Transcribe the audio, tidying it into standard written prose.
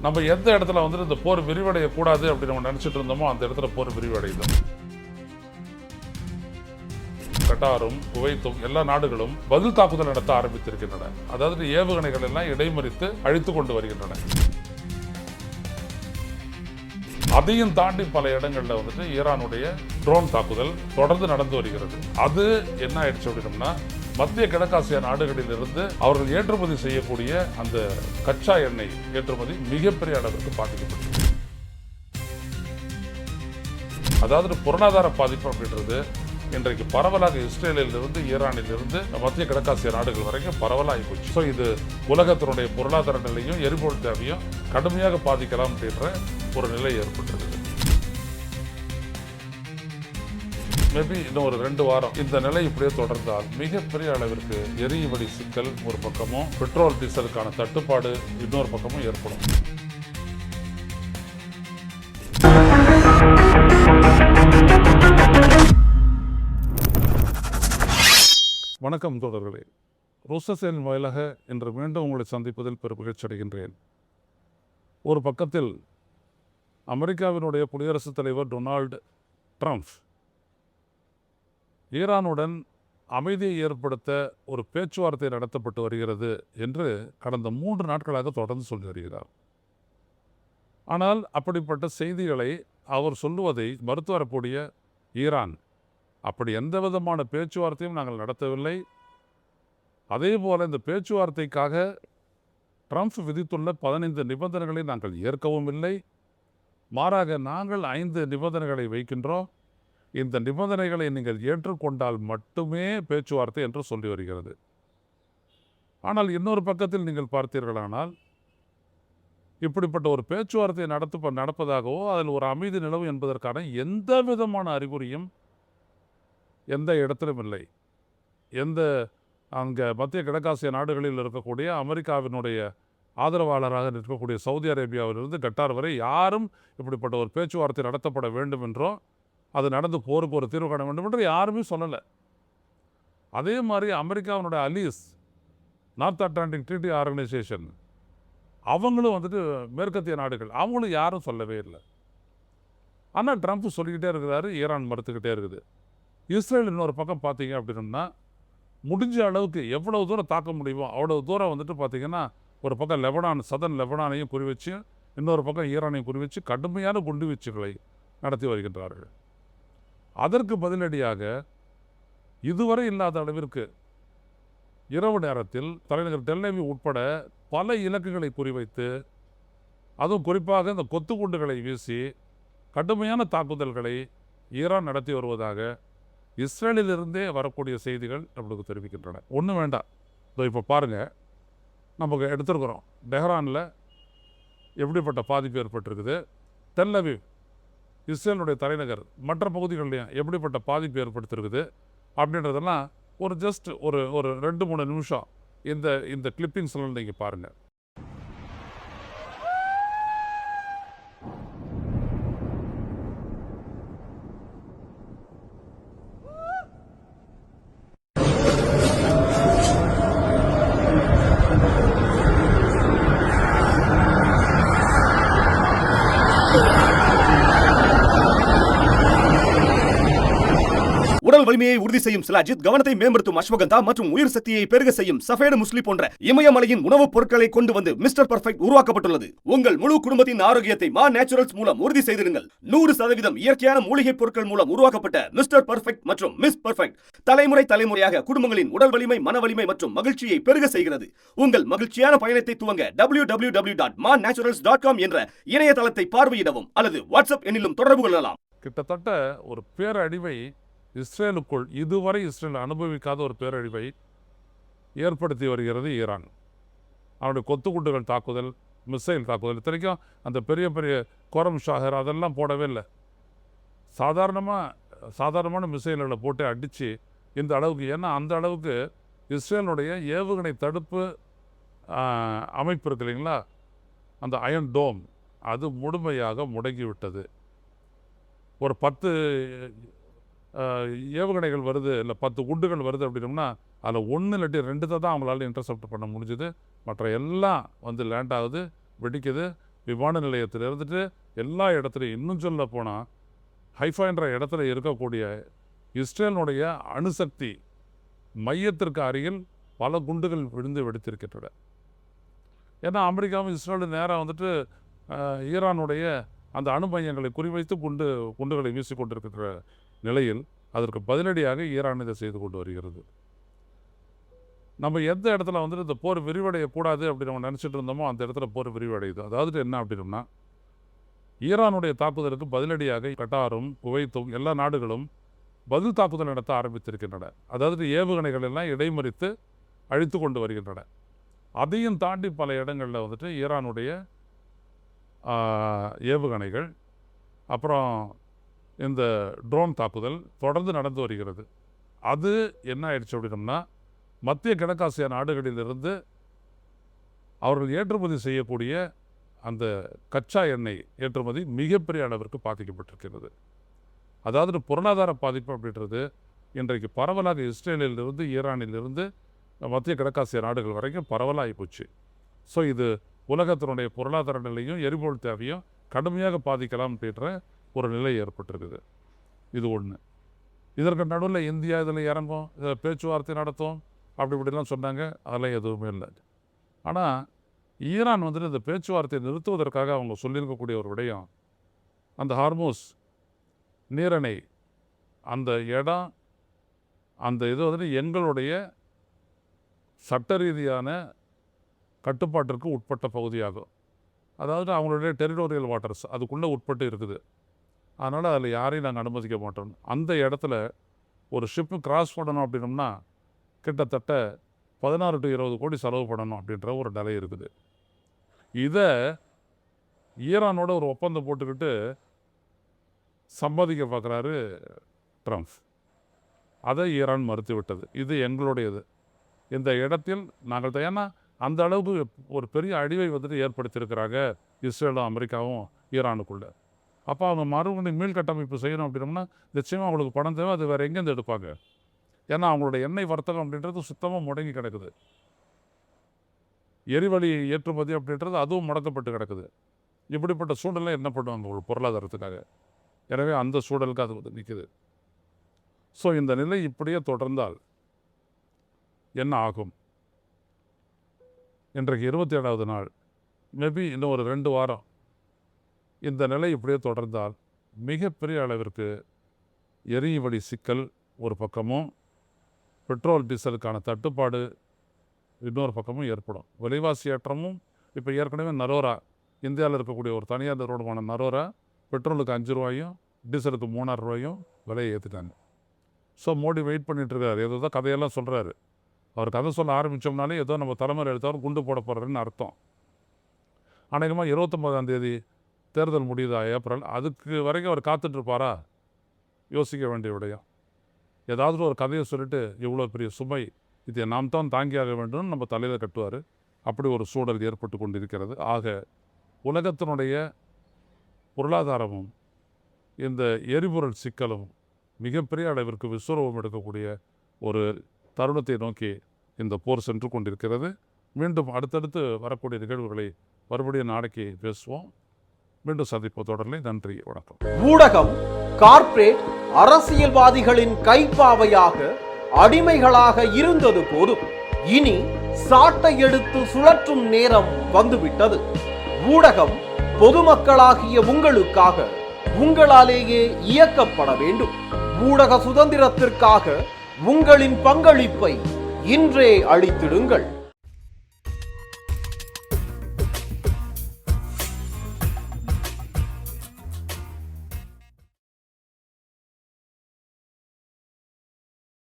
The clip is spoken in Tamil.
நம்ம எந்த இடத்துல வந்துட்டு இந்த போர் விரிவடையக்கூடாது அப்படின்னு நம்ம நினச்சிட்டு இருந்தோமோ அந்த இடத்துல போர் விரிவடையுது. கட்டாரும் குவைத்தும் எல்லா நாடுகளும் பதில் தாக்குதல் நடத்த ஆரம்பித்திருக்கின்றன. அதாவது ஏவுகணைகள் எல்லாம் இடைமறித்து அழித்து கொண்டு வருகின்றன. அதையும் தாண்டி பல இடங்கள்ல வந்துட்டு ஈரானுடைய ட்ரோன் தாக்குதல் தொடர்ந்து நடந்து வருகிறது. அது என்ன ஆயிடுச்சு அப்படின்னா, மத்திய கிழக்காசிய நாடுகளில் இருந்து அவர்கள் ஏற்றுமதி செய்யக்கூடிய அந்த கச்சா எண்ணெய் ஏற்றுமதி மிகப்பெரிய அளவிற்கு பாதிக்கப்பட்டது. அதாவது பொருளாதார பாதிப்பு அப்படின்றது இன்றைக்கு பரவலாக இஸ்ரேலில் இருந்து ஈரானில் இருந்து மத்திய கிழக்காசிய நாடுகள் வரைக்கும் பரவலாகி போச்சு. ஸோ இது உலகத்தினுடைய பொருளாதார நிலையும் எரிபொருள் தேவையும் கடுமையாக பாதிக்கலாம் அப்படின்ற ஒரு நிலை ஏற்பட்டிருக்குது. மேபி இன்னும் ஒரு 2 வாரம் இந்த நிலை இப்படியே தொடர்ந்தால் மிகப்பெரிய அளவிற்கு எரிவளி சிக்கல் ஒரு பக்கமும், பெட்ரோல் டீசலுக்கான தட்டுப்பாடு இன்னொரு பக்கமும் ஏற்படும். வணக்கம் தோழர்களே, ருசசேன் வாயிலாக இன்று மீண்டும் உங்களை சந்திப்பதில் பெருமகிழ்ச்சி அடைகின்றேன். ஒரு பக்கத்தில் அமெரிக்காவினுடைய குடியரசுத் தலைவர் டொனால்டு ட்ரம்ப் ஈரானுடன் அமைதியை ஏற்படுத்த ஒரு பேச்சுவார்த்தை நடத்தப்பட்டு வருகிறது என்று கடந்த 3 நாட்களாக தொடர்ந்து சொல்லி வருகிறார். ஆனால் அப்படிப்பட்ட செய்திகளை அவர் சொல்லுவதை மறுத்து வரக்கூடிய ஈரான், அப்படி எந்த விதமான பேச்சுவார்த்தையும் நாங்கள் நடத்தவில்லை, அதே போல இந்த பேச்சுவார்த்தைக்காக ட்ரம்ப் விதித்துள்ள 15 நிபந்தனைகளை நாங்கள் ஏற்கவும் இல்லை, மாறாக நாங்கள் 5 நிபந்தனைகளை வைக்கின்றோம், இந்த நிபந்தனைகளை நீங்கள் ஏற்றுக்கொண்டால் மட்டுமே பேச்சுவார்த்தை என்று சொல்லி வருகிறது. ஆனால் இன்னொரு பக்கத்தில் நீங்கள் பார்த்தீர்களானால், இப்படிப்பட்ட ஒரு பேச்சுவார்த்தை நடப்பதாகவோ அதில் ஒரு அமைதி நிலவு என்பதற்கான எந்த விதமான அறிகுறியும் எந்த இடத்திலும் இல்லை. அங்கே மத்திய கிழக்காசிய நாடுகளில் இருக்கக்கூடிய அமெரிக்காவினுடைய ஆதரவாளராக இருக்கக்கூடிய சவுதி அரேபியாவிலிருந்து கட்டார் வரை யாரும் இப்படிப்பட்ட ஒரு பேச்சுவார்த்தை நடத்தப்பட வேண்டும் என்றோ அது நடந்து போருக்கு ஒரு தீர்வு காண வேண்டும் என்று யாருமே சொல்லலை. அதே மாதிரி அமெரிக்காவினுடைய Ali's, north Atlantic treaty organisation, அவங்களும் வந்துட்டு மேற்கத்திய நாடுகள், அவங்களும் யாரும் சொல்லவே இல்லை. ஆனால் ட்ரம்ப் சொல்லிக்கிட்டே இருக்கிறாரு, ஈரான் மறுத்துக்கிட்டே இருக்குது. இஸ்ரேல் இன்னொரு பக்கம் பார்த்தீங்க அப்படின்னா, முடிஞ்ச அளவுக்கு எவ்வளவு தூரம் தாக்க முடியுமோ அவ்வளவு தூரம் வந்துட்டு பார்த்திங்கன்னா, ஒரு பக்கம் லெபனான், சதன் லெபனானையும் குறிவச்சு, இன்னொரு பக்கம் ஈரானையும் குறிவச்சு கடுமையான குண்டுவீச்சுகளை நடத்தி வருகின்றார்கள். அதற்கு பதிலடியாக இதுவரை இல்லாத அளவிற்கு இரவு நேரத்தில் தலைநகர் டெல்-அவிவ் உட்பட பல இலக்குகளை குறிவைத்து, அதுவும் குறிப்பாக இந்த கொத்துக்குண்டுகளை வீசி கடுமையான தாக்குதல்களை ஈரான் நடத்தி வருவதாக இஸ்ரேலிலிருந்தே வரக்கூடிய செய்திகள் நம்மளுக்கு தெரிவிக்கின்றன. ஒன்றும் வேண்டாம், இப்போ பாருங்கள், நமக்கு எடுத்துருக்குறோம் டெஹ்ரானில் எப்படிப்பட்ட பாதிப்பு ஏற்பட்டிருக்குது, டெல்-அவிவ் இஸ்ரேலுடைய தலைநகர் மற்ற பகுதிகள்லையும் எப்படிப்பட்ட பாதிப்பு ஏற்படுத்திருக்குது அப்படின்றதெல்லாம் ஒரு ஜஸ்ட் ஒரு 2-3 நிமிஷம் இந்த கிளிப்பிங்ஸ்லாம் நீங்கள் பாருங்கள். உடல் வலிமையை உறுதி செய்யும் சிலாஜித், கவனத்தை மேம்படுத்தும் அஸ்வகந்தா மற்றும் உயிர் சக்தியை பெருக செய்யும் சஃபேடு முஸ்லி போன்ற இமயமலையின் உணவுப் பொருட்களை கொண்டு வந்து மிஸ்டர் பர்ஃபெக்ட் உருவாக்கப்பட்டுள்ளது. உங்கள் முழு குடும்பத்தின் ஆரோக்கியத்தை மா நேச்சுரல்ஸ் மூலம் உறுதி செய்திருங்கள். 100% இயற்கையான மூலிகைப் பொருட்கள் மூலம் உருவாக்கப்பட்ட மிஸ்டர் பர்ஃபெக்ட் மற்றும் மிஸ் பர்ஃபெக்ட் தலைமுறையாக குடும்பங்களின் உடல் வலிமை, மன வலிமை மற்றும் மகிழ்ச்சியை பெருக செய்கிறது. உங்கள் மகிழ்ச்சியான பயணத்தை துவங்க www.mannaturals.com என்ற இணையதளத்தை பார்வையிடவும் அல்லது வாட்ஸ்அப் எண்ணிலும் தொடர்பு கொள்ளலாம். கிட்டத்தட்ட ஒரு பேரழிவை இஸ்ரேலுக்குள் இதுவரை இஸ்ரேல் அனுபவிக்காத ஒரு பேரழிவை ஏற்படுத்தி வருகிறது ஈரான். அவனுடைய கொத்துக்குண்டுகள் தாக்குதல், மிசைல் தாக்குதல், இத்தனைக்கும் அந்த பெரிய பெரிய கோரம் ஷாகர் அதெல்லாம் போடவே இல்லை. சாதாரணமான மிசைல்களை போட்டு அடித்து இந்த அளவுக்கு, ஏன்னா அந்த அளவுக்கு இஸ்ரேலுடைய ஏவுகணை தடுப்பு அமைப்பு இருக்கு இல்லைங்களா, அந்த அயன் டோம், அது முழுமையாக முடங்கிவிட்டது. ஒரு 10 ஏவுகணைகள் வருது, இல்லை 10 குண்டுகள் வருது அப்படின்னோம்னா அதில் 1 இல்லாட்டி 2 தான் அவங்களால இன்டர்செப்ட் பண்ண முடிஞ்சுது. மற்ற எல்லாம் வந்து லேண்ட் ஆகுது, வெடிக்குது, விமான நிலையத்தில் இருந்துட்டு எல்லா இடத்துலையும், இன்னும் சொல்ல போனால் ஹைஃபா என்ற இடத்துல இருக்கக்கூடிய இஸ்ரேலினுடைய அணுசக்தி மையத்திற்கு அருகில் பல குண்டுகள் விழுந்து வெடித்திருக்கின்றன. ஏன்னா அமெரிக்காவும் இஸ்ரேலும் நேராக வந்துட்டு ஈரானுடைய அந்த அணு மையங்களை குறிவைத்து குண்டுகளை வீசிக்கொண்டிருக்கின்ற நிலையில் அதற்கு பதிலடியாக ஈரான் இதை செய்து கொண்டு வருகிறது. நம்ம எந்த இடத்துல வந்துட்டு இந்த போர் விரிவடையக்கூடாது அப்படின்னு நம்ம நினச்சிட்டு இருந்தோமோ அந்த இடத்துல போர் விரிவடையுது. அதாவது என்ன அப்படின்னா, ஈரானுடைய தாக்குதலுக்கு பதிலடியாக கட்டாரும் குவைத்தும் எல்லா நாடுகளும் பதில் தாக்குதல் நடத்த ஆரம்பித்திருக்கின்றன. அதாவது ஏவுகணைகள் எல்லாம் இடைமறித்து அழித்து கொண்டு வருகின்றன. அதையும் தாண்டி பல இடங்களில் வந்துட்டு ஈரானுடைய ஏவுகணைகள், அப்புறம் இந்த ட்ரோன் தாக்குதல் தொடர்ந்து நடந்து வருகிறது. அது என்ன ஆயிடுச்சு அப்படின்னம்னா, மத்திய கிழக்காசிய நாடுகளிலிருந்து அவர்கள் ஏற்றுமதி செய்யக்கூடிய அந்த கச்சா எண்ணெய் ஏற்றுமதி மிகப்பெரிய அளவிற்கு பாதிக்கப்பட்டிருக்கிறது. அதாவது பொருளாதார பாதிப்பு அப்படின்றது இன்றைக்கு பரவலாக இஸ்ரேலிலிருந்து ஈரானிலிருந்து மத்திய கிழக்காசிய நாடுகள் வரைக்கும் பரவலாகி போச்சு. ஸோ இது உலகத்தினுடைய பொருளாதார நிலையும் எரிபொருள் தேவையும் கடுமையாக பாதிக்கலாம் அப்படின்ற ஒரு நிலை ஏற்பட்டிருக்குது. இது ஒன்று. இதற்கு நடுவில் இந்தியா இதில் இறங்கும், இதில் பேச்சுவார்த்தை நடத்தும் அப்படி இப்படிலாம் சொன்னாங்க. அதெல்லாம் எதுவுமே இல்லை. ஆனால் ஈரான் வந்துட்டு இந்த பேச்சுவார்த்தையை நிறுத்துவதற்காக அவங்க சொல்லியிருக்கக்கூடிய ஒரு விடயம், அந்த ஹார்மோஸ் நீரணை அந்த இடம், அந்த இது வந்துட்டு எங்களுடைய சட்ட ரீதியான கட்டுப்பாட்டிற்கு உட்பட்ட பகுதியாகும். அதாவது அவங்களுடைய டெரிட்டோரியல் வாட்டர்ஸ் அதுக்குள்ளே உட்பட்டு இருக்குது. அதனால் அதில் யாரையும் நாங்கள் அனுமதிக்க மாட்டோம். அந்த இடத்துல ஒரு ஷிப்பு கிராஸ் பண்ணணும் அப்படின்னோம்னா கிட்டத்தட்ட 16 to 20 கோடி செலவு பண்ணணும் அப்படின்ற ஒரு நிலை இருக்குது. இதை ஈரானோட ஒரு ஒப்பந்தம் போட்டுக்கிட்டு சம்மதிக்க பார்க்குறாரு ட்ரம்ப். அதை ஈரான் மறுத்து விட்டது. இது எங்களுடையது, இந்த இடத்தில் நாங்கள் ஏன்னா அந்த அளவுக்கு ஒரு பெரிய அழிவை வந்துட்டு ஏற்படுத்தியிருக்கிறாங்க இஸ்ரேலும் அமெரிக்காவும் ஈரானுக்குள்ளே. அப்போ அவங்க மறுபடியும் மீள்கட்டமைப்பு செய்யணும் அப்படின்னோம்னா நிச்சயமாக அவங்களுக்கு பணம் தேவை. அது வேறு எங்கேருந்து எடுப்பாங்க? ஏன்னா அவங்களோட எண்ணெய் வர்த்தகம் அப்படின்றது சுத்தமாக முடங்கி கிடக்குது. எரிவளி ஏற்றுமதி அப்படின்றது அதுவும் முடக்கப்பட்டு கிடக்குது. இப்படிப்பட்ட சூழலில் என்ன பண்ணுவாங்க ஒரு பொருளாதாரத்துக்காக? எனவே அந்த சூழலுக்கு அது வந்து நிற்குது. ஸோ இந்த நிலை இப்படியே தொடர்ந்தால் என்ன ஆகும்? இன்றைக்கு 27வது நாள், மேபி இன்னும் ஒரு 2 வாரம் இந்த நிலை இப்படியே தொடர்ந்தால் மிகப்பெரிய அளவிற்கு எரிவளி சிக்கல் ஒரு பக்கமும், பெட்ரோல் டீசலுக்கான தட்டுப்பாடு இன்னொரு பக்கமும் ஏற்படும். விலைவாசி ஏற்றமும் இப்போ ஏற்கனவே நரோரா, இந்தியாவில் இருக்கக்கூடிய ஒரு தனியார் நிறுவனமான நரோரா பெட்ரோலுக்கு 5 ரூபாயும் டீசலுக்கு 3.5 ரூபாயும் விலையை ஏற்றிட்டாங்க. ஸோ மோடி வெயிட் பண்ணிகிட்ருக்காரு. ஏதோ தான் கதையெல்லாம் சொல்கிறாரு. அவர் கதை சொல்ல ஆரம்பித்தோம்னாலே ஏதோ நம்ம தலைமையில் எடுத்தவர் குண்டு போட போடுறதுன்னு அர்த்தம். அநேகமாக 29ஆம் தேதி தேர்தல் முடியுதா ஏப்ரல், அதுக்கு வரைக்கும் அவர் காத்துட்ருப்பாரா? யோசிக்க வேண்டிய விடயம். ஏதாவது ஒரு கதையை சொல்லிட்டு இவ்வளோ பெரிய சுமை இதை நாம் தான் தாங்கியாக வேண்டும்னு நம்ம தலையில் கட்டுவார். அப்படி ஒரு சூழல் ஏற்பட்டு கொண்டிருக்கிறது. ஆக உலகத்தினுடைய பொருளாதாரமும் இந்த எரிபொருள் சிக்கலும் மிகப்பெரிய அளவிற்கு விஸ்வரூபம் எடுக்கக்கூடிய ஒரு தருணத்தை நோக்கி இந்த போர் சென்று கொண்டிருக்கிறது. மீண்டும் அடுத்தடுத்து வரக்கூடிய நிகழ்வுகளை மறுபடியும் நாளைக்கு பேசுவோம். மீண்டும் சந்திப்போம். தொடர்ந்து நன்றி, வணக்கம். ஊடகம் கார்ப்பரேட் அரசியல்வாதிகளின் கைப்பாவையாக அடிமைகளாக இருந்தது போதும். இனி சாட்டை எடுத்து சுழற்றும் நேரம் வந்துவிட்டது. ஊடகம் பொதுமக்களாகிய உங்களுக்காக, உங்களாலேயே இயக்கப்பட வேண்டும். ஊடக சுதந்திரத்திற்காக உங்களின் பங்களிப்பை இன்றே அளித்திடுங்கள்.